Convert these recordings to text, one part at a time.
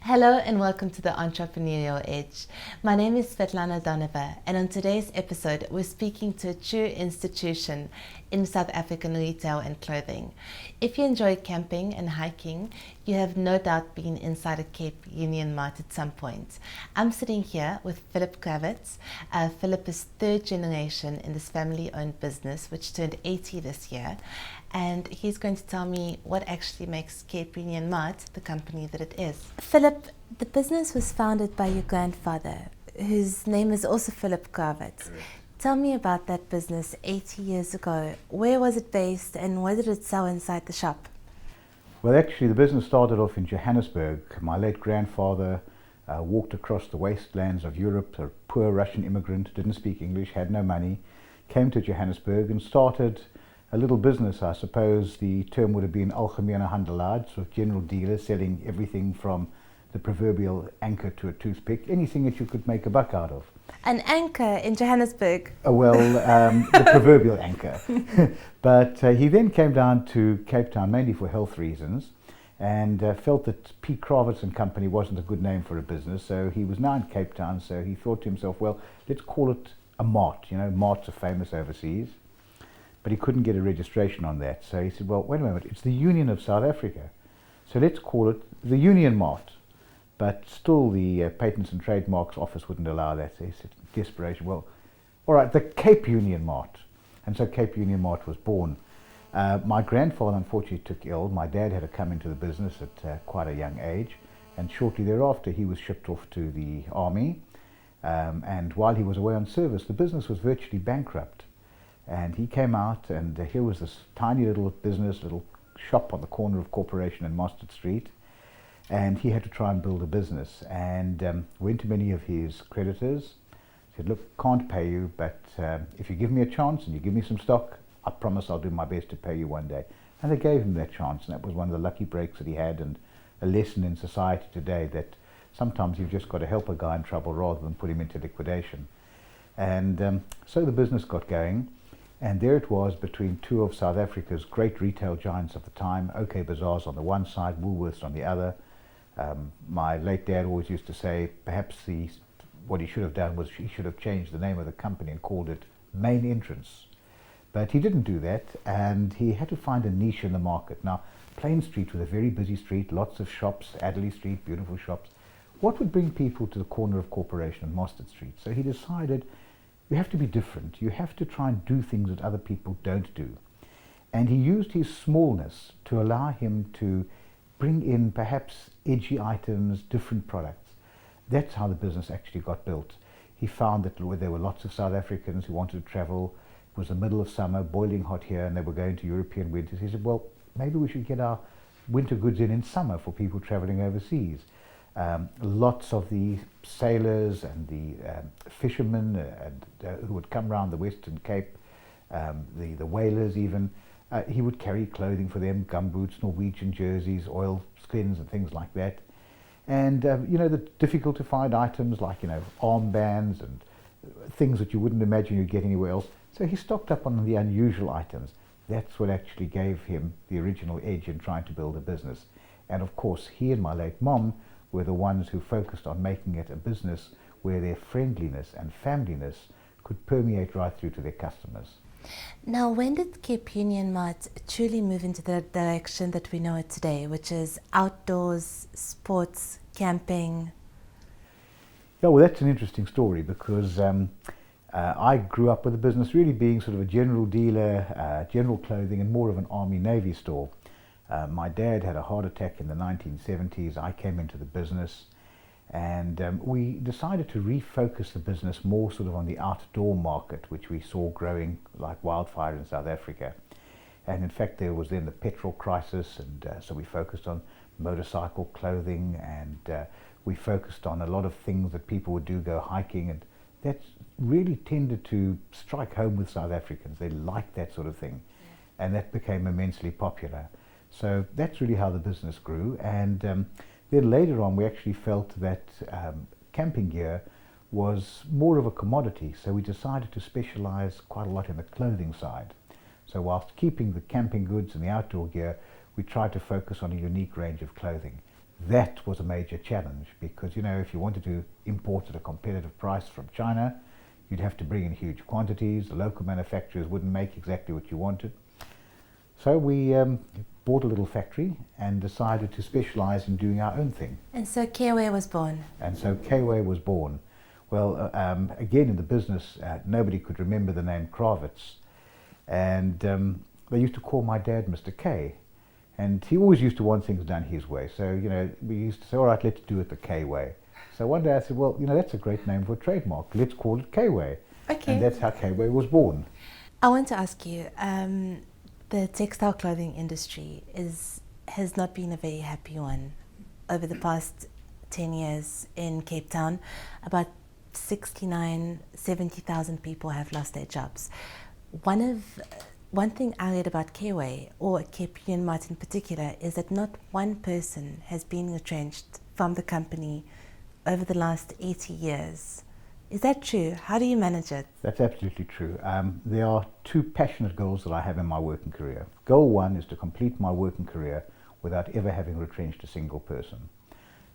Hello and welcome to the Entrepreneurial Edge. My name is Svetlana Donova, and on today's episode we're speaking to a true institution in South African retail and clothing. If you enjoy camping and hiking, you have no doubt been inside a Cape Union Mart at some point. I'm sitting here with Philip Krawitz. Philip is third generation in this family-owned business which turned 80 this year, and he's going to tell me what actually makes Cape Union Mart the company that it is. Philip, the business was founded by your grandfather, whose name is also Philip Krawitz. Correct. Tell me about that business 80 years ago. Where was it based and what did it sell inside the shop? Well, actually, the business started off in Johannesburg. My late grandfather walked across the wastelands of Europe, a poor Russian immigrant, didn't speak English, had no money, came to Johannesburg and started a little business. I suppose the term would have been algemene handelaar, sort of general dealer, selling everything from the proverbial anchor to a toothpick, anything that you could make a buck out of. An anchor in Johannesburg? The proverbial anchor. But he then came down to Cape Town mainly for health reasons and felt that P. Krawitz and Company wasn't a good name for a business, so he was now in Cape Town, so he thought to himself, well, let's call it a Mart. You know, Marts are famous overseas. But he couldn't get a registration on that. So he said, well, wait a moment, it's the Union of South Africa. So let's call it the Union Mart. But still the Patents and Trademarks Office wouldn't allow that. So he said, desperation, well, all right, the Cape Union Mart. And so Cape Union Mart was born. My grandfather unfortunately took ill. My dad had to come into the business at quite a young age. And shortly thereafter, he was shipped off to the army. And while he was away on service, the business was virtually bankrupt. And he came out, and here was this tiny little business, little shop on the corner of Corporation and Mustard Street. And he had to try and build a business, and went to many of his creditors, said, look, can't pay you, but if you give me a chance and you give me some stock, I promise I'll do my best to pay you one day. And they gave him that chance, and that was one of the lucky breaks that he had, and a lesson in society today that sometimes you've just got to help a guy in trouble rather than put him into liquidation. And so the business got going. And there it was between two of South Africa's great retail giants of the time, OK Bazaars on the one side, Woolworths on the other. My late dad always used to say perhaps what he should have done was he should have changed the name of the company and called it Main Entrance. But he didn't do that, and he had to find a niche in the market. Now, Plain Street was a very busy street, lots of shops, Adderley Street, beautiful shops. What would bring people to the corner of Corporation and Mustard Street? So he decided, you have to be different. You have to try and do things that other people don't do. And he used his smallness to allow him to bring in perhaps edgy items, different products. That's how the business actually got built. He found that there were lots of South Africans who wanted to travel. It was the middle of summer, boiling hot here, and they were going to European winters. He said, well, maybe we should get our winter goods in summer for people traveling overseas. Lots of the sailors and the fishermen who would come around the Western Cape, the whalers even, he would carry clothing for them, gumboots, Norwegian jerseys, oil skins and things like that. And the difficult to find items like armbands and things that you wouldn't imagine you'd get anywhere else. So he stocked up on the unusual items. That's what actually gave him the original edge in trying to build a business. And of course, he and my late mom were the ones who focused on making it a business where their friendliness and familyness could permeate right through to their customers. Now, when did Cape Union Mart truly move into the direction that we know it today, which is outdoors, sports, camping? Yeah, well, that's an interesting story because I grew up with the business really being sort of a general dealer, general clothing, and more of an Army-Navy store. My dad had a heart attack in the 1970s. I came into the business, and we decided to refocus the business more sort of on the outdoor market, which we saw growing like wildfire in South Africa. And in fact, there was then the petrol crisis, and so we focused on motorcycle clothing, and we focused on a lot of things that people would do, go hiking, and that really tended to strike home with South Africans. They liked that sort of thing, and that became immensely popular. So that's really how the business grew. And then later on, we actually felt that camping gear was more of a commodity. So we decided to specialize quite a lot in the clothing side. So whilst keeping the camping goods and the outdoor gear, we tried to focus on a unique range of clothing. that was a major challenge because, if you wanted to import at a competitive price from China, you'd have to bring in huge quantities. The local manufacturers wouldn't make exactly what you wanted. So we bought a little factory and decided to specialize in doing our own thing. And so Kway was born. And so Kway was born. Well, again, in the business, nobody could remember the name Krawitz. And they used to call my dad Mr. K. And he always used to want things done his way. So, we used to say, all right, let's do it the K way. So one day I said, well, that's a great name for a trademark. Let's call it Kway. Okay. And that's how Kway was born. I want to ask you, the textile clothing industry has not been a very happy one over the past 10 years in Cape Town. About 70,000 people have lost their jobs. One thing I read about Kway, or Cape Union Mart in particular, is that not one person has been retrenched from the company over the last 80 years. Is that true? How do you manage it? That's absolutely true. There are two passionate goals that I have in my working career. Goal one is to complete my working career without ever having retrenched a single person.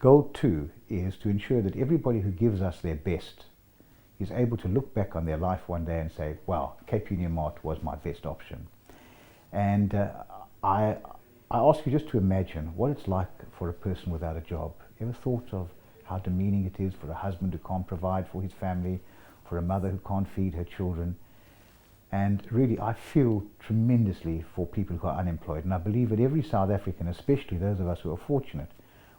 Goal two is to ensure that everybody who gives us their best is able to look back on their life one day and say, wow, Cape Union Mart was my best option. And I ask you just to imagine what it's like for a person without a job. Ever thought of how demeaning it is for a husband who can't provide for his family, for a mother who can't feed her children? And really, I feel tremendously for people who are unemployed. And I believe that every South African, especially those of us who are fortunate,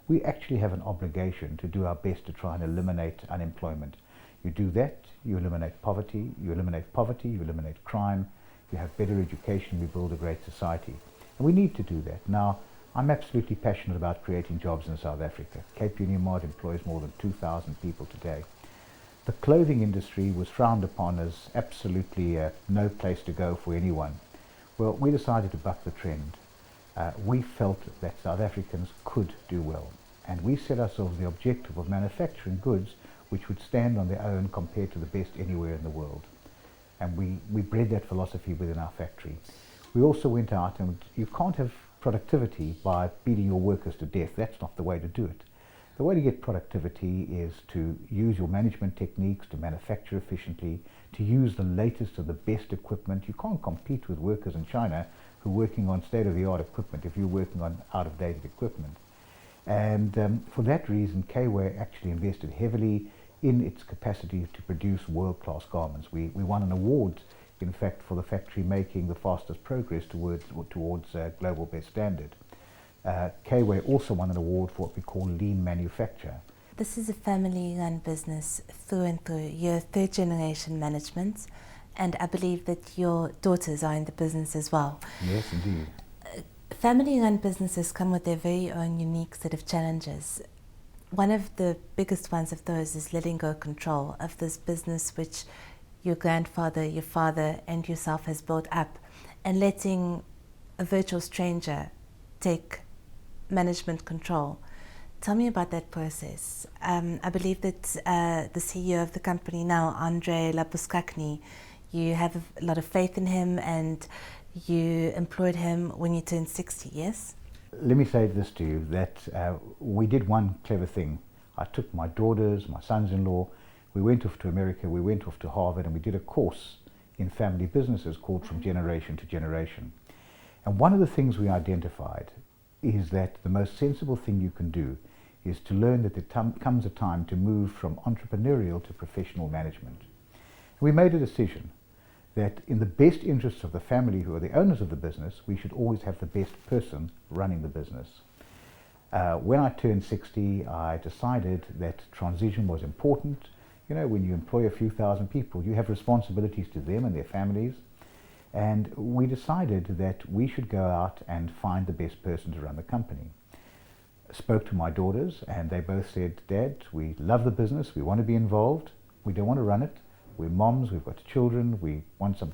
we actually have an obligation to do our best to try and eliminate unemployment. You do that, you eliminate poverty, you eliminate crime, you have better education, we build a great society. And we need to do that. Now, I'm absolutely passionate about creating jobs in South Africa. Cape Union Mart employs more than 2,000 people today. The clothing industry was frowned upon as absolutely no place to go for anyone. Well, we decided to buck the trend. We felt that South Africans could do well, and we set ourselves the objective of manufacturing goods which would stand on their own compared to the best anywhere in the world. And we bred that philosophy within our factory. We also went out, and you can't have productivity by beating your workers to death. That's not the way to do it. The way to get productivity is to use your management techniques to manufacture efficiently, to use the latest of the best equipment. You can't compete with workers in China who are working on state-of-the-art equipment if you're working on out-of-date equipment. And for that reason, Kway actually invested heavily in its capacity to produce world-class garments. We won an award, in fact, for the factory making the fastest progress towards global best standard. Kway also won an award for what we call lean manufacture. This is a family-run business through and through. You're third-generation management, and I believe that your daughters are in the business as well. Yes, indeed. Family-run businesses come with their very own unique set of challenges. One of the biggest ones of those is letting go control of this business which your grandfather, your father, and yourself has built up, and letting a virtual stranger take management control. Tell me about that process. I believe that the CEO of the company now, Andre Labuskakny, you have a lot of faith in him, and you employed him when you turned 60, yes? Let me say this to you, that we did one clever thing. I took my daughters, my sons-in-law, we went off to America, we went off to Harvard, and we did a course in family businesses called From Generation to Generation. And one of the things we identified is that the most sensible thing you can do is to learn that there comes a time to move from entrepreneurial to professional management. And we made a decision that in the best interests of the family who are the owners of the business, we should always have the best person running the business. When I turned 60, I decided that transition was important. You know, when you employ a few thousand people, you have responsibilities to them and their families. And we decided that we should go out and find the best person to run the company. Spoke to my daughters, and they both said, Dad, we love the business, we want to be involved, we don't want to run it. We're moms, we've got children, we want some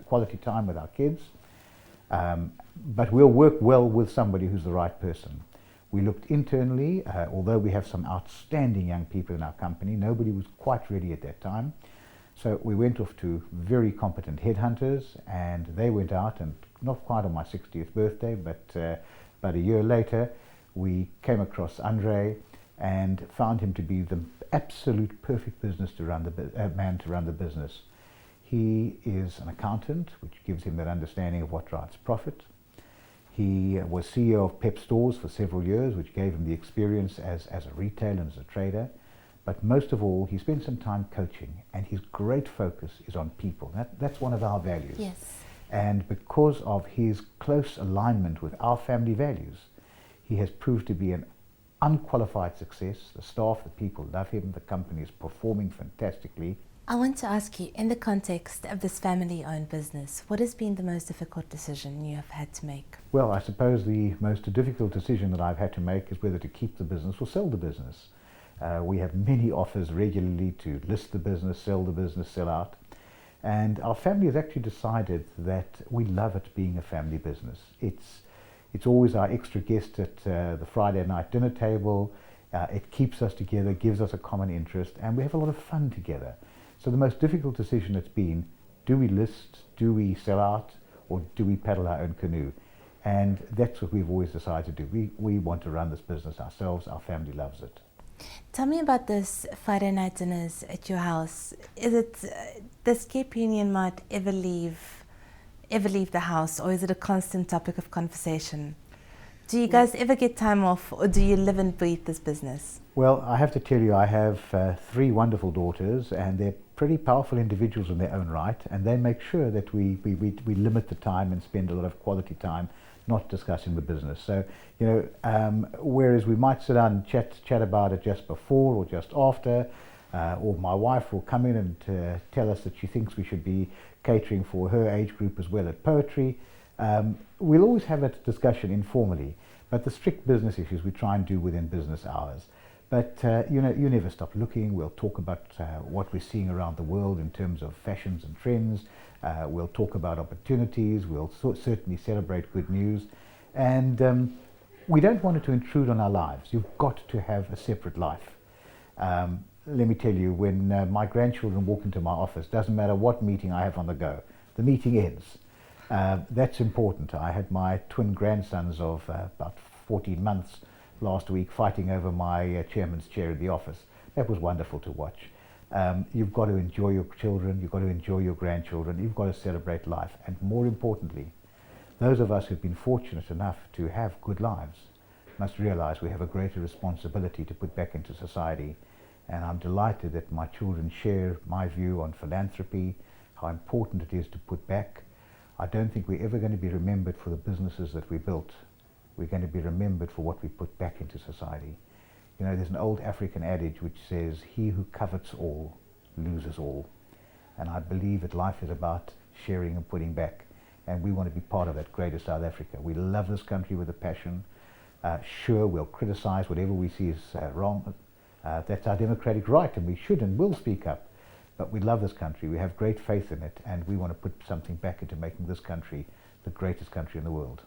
quality time with our kids, but we'll work well with somebody who's the right person. We looked internally, although we have some outstanding young people in our company, nobody was quite ready at that time. So we went off to very competent headhunters, and they went out, and not quite on my 60th birthday, but about a year later, we came across Andre and found him to be the absolute perfect business to run man to run the business. He is an accountant, which gives him that understanding of what drives profit. He was CEO of Pep Stores for several years, which gave him the experience as a retailer and as a trader. But most of all, he spent some time coaching, and his great focus is on people. That's one of our values. Yes. And because of his close alignment with our family values, he has proved to be an unqualified success. The staff, the people love him. The company is performing fantastically. I want to ask you, in the context of this family-owned business, what has been the most difficult decision you have had to make? Well, I suppose the most difficult decision that I've had to make is whether to keep the business or sell the business. We have many offers regularly to list the business, sell out. And our family has actually decided that we love it being a family business. It's always our extra guest at the Friday night dinner table. It keeps us together, gives us a common interest, and we have a lot of fun together. So the most difficult decision has been, do we list, do we sell out, or do we paddle our own canoe? And that's what we've always decided to do. We want to run this business ourselves. Our family loves it. Tell me about this Friday night dinners at your house. Is it, does Cape Union Mart ever leave the house, or is it a constant topic of conversation? Do you guys ever get time off, or do you live and breathe this business? Well, I have to tell you, I have 3 wonderful daughters, and they're pretty powerful individuals in their own right, and they make sure that we limit the time and spend a lot of quality time not discussing the business. So, whereas we might sit down and chat about it just before or just after, or my wife will come in and tell us that she thinks we should be catering for her age group as well at poetry. We'll always have that discussion informally, but the strict business issues we try and do within business hours. But you never stop looking. We'll talk about what we're seeing around the world in terms of fashions and trends. We'll talk about opportunities. We'll certainly celebrate good news. And we don't want it to intrude on our lives. You've got to have a separate life. Let me tell you, when my grandchildren walk into my office, doesn't matter what meeting I have on the go, the meeting ends. That's important. I had my twin grandsons of about 14 months last week fighting over my chairman's chair in the office. That was wonderful to watch. You've got to enjoy your children, you've got to enjoy your grandchildren, you've got to celebrate life. And more importantly, those of us who've been fortunate enough to have good lives must realize we have a greater responsibility to put back into society. And I'm delighted that my children share my view on philanthropy, how important it is to put back. I don't think we're ever going to be remembered for the businesses that we built. We're going to be remembered for what we put back into society. There's an old African adage which says, he who covets all loses all. And I believe that life is about sharing and putting back. And we want to be part of that greater South Africa. We love this country with a passion. Sure, we'll criticize whatever we see is wrong. That's our democratic right, and we should and will speak up. But we love this country. We have great faith in it, and we want to put something back into making this country the greatest country in the world.